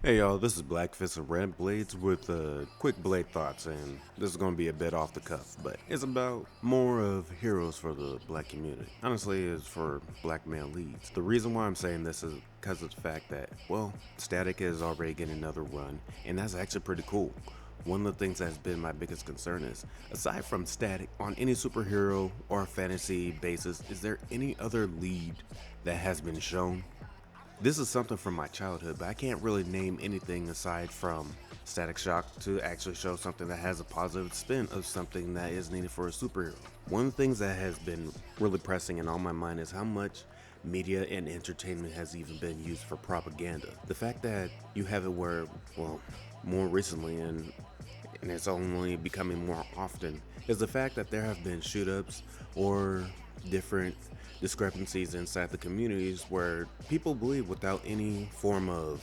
Hey y'all, this is Blackfist of Red Blades with quick blade thoughts, and this is going to be a bit off the cuff, but it's about more of heroes for the black community. Honestly, it's for black male leads. The reason why I'm saying this is because of the fact that, well, Static is already getting another run, and that's actually pretty cool. One of the things that's been my biggest concern is, aside from Static, on any superhero or fantasy basis, is there any other lead that has been shown? This is something from my childhood, but I can't really name anything aside from Static Shock to actually show something that has a positive spin of something that is needed for a superhero. One of the things that has been really pressing in on my mind is how much media and entertainment has even been used for propaganda. The fact that you have it where, well, more recently and it's only becoming more often, is the fact that there have been shoot ups or different discrepancies inside the communities where people believe without any form of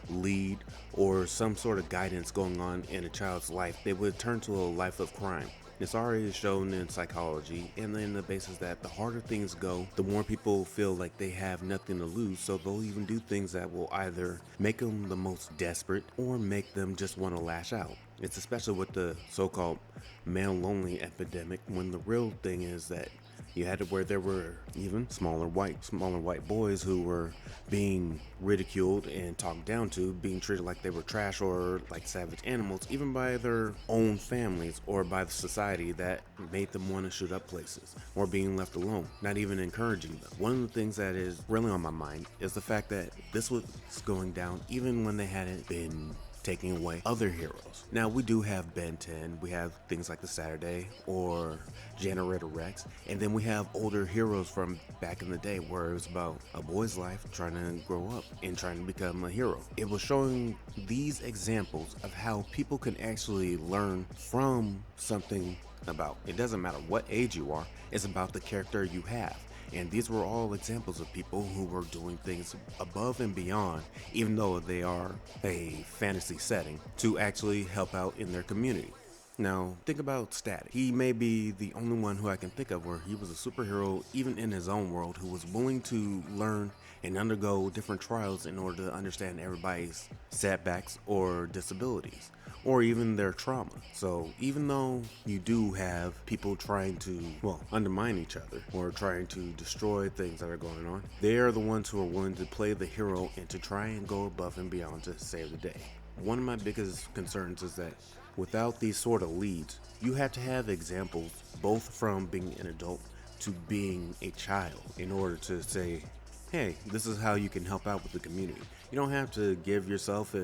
lead or some sort of guidance going on in a child's life, they would turn to a life of crime. It's already shown in psychology, and then the basis that the harder things go, the more people feel like they have nothing to lose, so they'll even do things that will either make them the most desperate or make them just want to lash out. It's especially with the so called male lonely epidemic, when the real thing is that you had it where there were even smaller white boys who were being ridiculed and talked down to, being treated like they were trash or like savage animals, even by their own families or by the society that made them want to shoot up places, or being left alone, not even encouraging them. One of the things that is really on my mind is the fact that this was going down even when they hadn't been taking away other heroes. Now, we do have Ben 10, we have things like the Saturday or Generator Rex, and then we have older heroes from back in the day where it was about a boy's life trying to grow up and trying to become a hero. It was showing these examples of how people can actually learn from something. About it doesn't matter what age you are, it's about the character you have. And these were all examples of people who were doing things above and beyond, even though they are a fantasy setting, to actually help out in their community. Now, think about Static. He may be the only one who I can think of where he was a superhero, even in his own world, who was willing to learn and undergo different trials in order to understand everybody's setbacks or disabilities, or even their trauma. So even though you do have people trying to, well, undermine each other or trying to destroy things that are going on, they are the ones who are willing to play the hero and to try and go above and beyond to save the day. One of my biggest concerns is that without these sort of leads, you have to have examples both from being an adult to being a child in order to say, hey, this is how you can help out with the community. You don't have to give yourself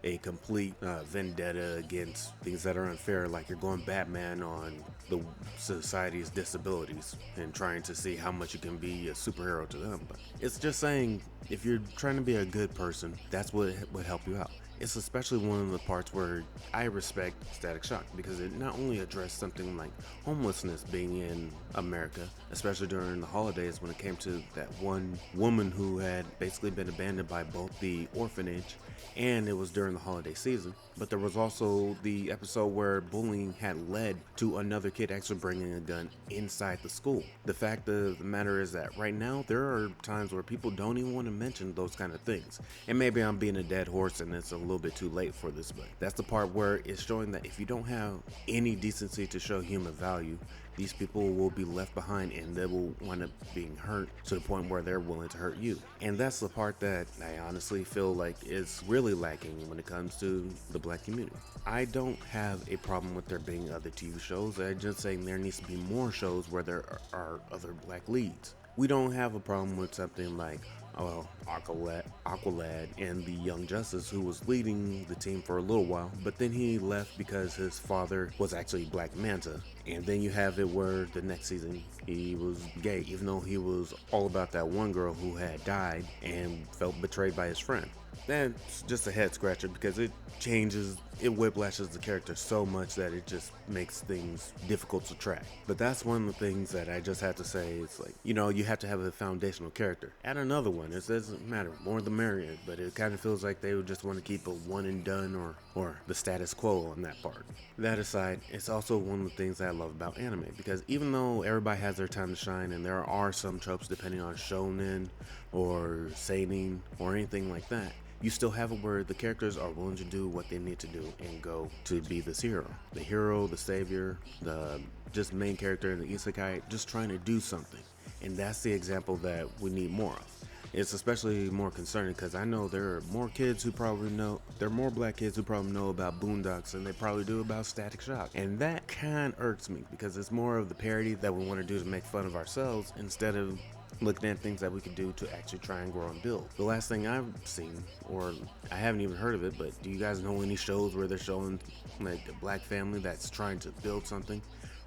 a complete vendetta against things that are unfair, like you're going Batman on the society's disabilities and trying to see how much you can be a superhero to them. But it's just saying, if you're trying to be a good person, that's what would help you out. It's especially one of the parts where I respect Static Shock because it not only addressed something like homelessness being in America, especially during the holidays when it came to that one woman who had basically been abandoned by both the orphanage and it was during the holiday season, but there was also the episode where bullying had led to another kid actually bringing a gun inside the school. The fact of the matter is that right now there are times where people don't even want to mention those kind of things. And maybe I'm being a dead horse and it's a little bit too late for this, but that's the part where it's showing that if you don't have any decency to show human value, these people will be left behind and they will wind up being hurt to the point where they're willing to hurt you. And that's the part that I honestly feel like is really lacking when it comes to the black community. I don't have a problem with there being other TV shows. I'm just saying there needs to be more shows where there are other black leads. We don't have a problem with something like Aqualad and the Young Justice, who was leading the team for a little while, but then he left because his father was actually Black Manta. And then you have it where the next season he was gay, even though he was all about that one girl who had died and felt betrayed by his friend. That's just a head scratcher because it whiplashes the character so much that it just makes things difficult to track. But that's one of the things that I just have to say. It's like, you have to have a foundational character. Add another one. It doesn't matter. More the merrier. But it kind of feels like they would just want to keep a one and done or the status quo on that part. That aside, it's also one of the things that I love about anime because even though everybody has their time to shine and there are some tropes depending on shonen or seinen or anything like that, you still have it where the characters are willing to do what they need to do and go to be this hero. The hero, the savior, the just main character in the isekai, just trying to do something. And that's the example that we need more of. It's especially more concerning because I know there are more kids who probably know, there are more black kids who probably know about Boondocks than they probably do about Static Shock. And that kind of irks me because it's more of the parody that we want to do to make fun of ourselves instead of looking at things that we could do to actually try and grow and build. The last thing I've seen, or I haven't even heard of it, but do you guys know any shows where they're showing like a black family that's trying to build something?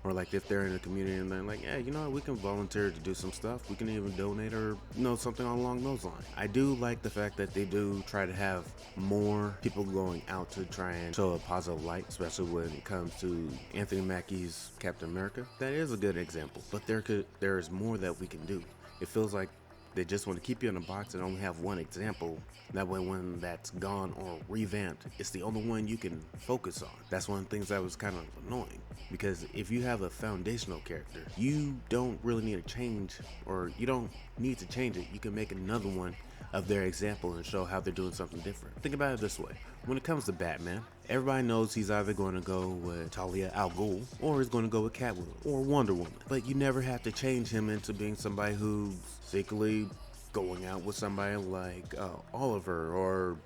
Or like if they're in a community and they're like, yeah, you know what, we can volunteer to do some stuff. We can even donate or something along those lines. I do like the fact that they do try to have more people going out to try and show a positive light, especially when it comes to Anthony Mackie's Captain America. That is a good example, but there is more that we can do. It feels like they just want to keep you in a box and only have one example. That way when that's gone or revamped, it's the only one you can focus on. That's one of the things that was kind of annoying. Because if you have a foundational character, you don't really need to change, or you don't need to change it. You can make another one of their example and show how they're doing something different. Think about it this way. When it comes to Batman, everybody knows he's either going to go with Talia al Ghul or he's going to go with Catwoman or Wonder Woman. But you never have to change him into being somebody who's secretly going out with somebody like Oliver or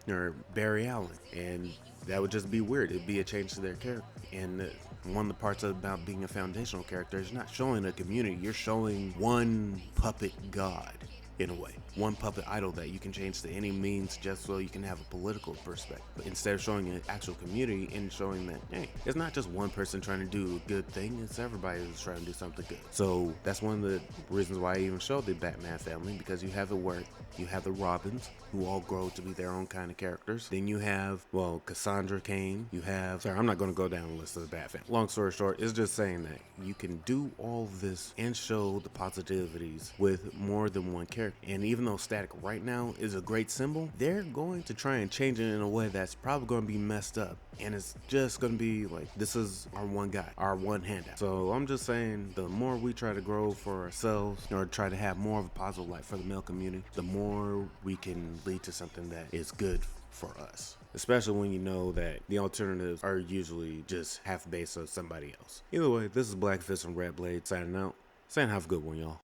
Barry Allen. And that would just be weird. It'd be a change to their character. And one of the parts about being a foundational character is not showing a community. You're showing one puppet god. In a way, one puppet idol that you can change to any means just so you can have a political perspective. But instead of showing an actual community and showing that, hey, it's not just one person trying to do a good thing, it's everybody who's trying to do something good. So that's one of the reasons why I even showed the Batman family, because you have it where you have the Robins, who all grow to be their own kind of characters. Then you have, well, Cassandra Cain. You have, sorry, I'm not going to go down the list of the Bat family. Long story short, it's just saying that you can do all of this and show the positivities with more than one character. And even though Static right now is a great symbol, they're going to try and change it in a way that's probably going to be messed up. And it's just going to be like, this is our one guy, our one handout. So I'm just saying, the more we try to grow for ourselves or try to have more of a positive light for the male community, the more we can lead to something that is good for us. Especially when you know that the alternatives are usually just half based on somebody else. Either way, this is Black Fist and Red Blade signing out. Saying have a good one, y'all.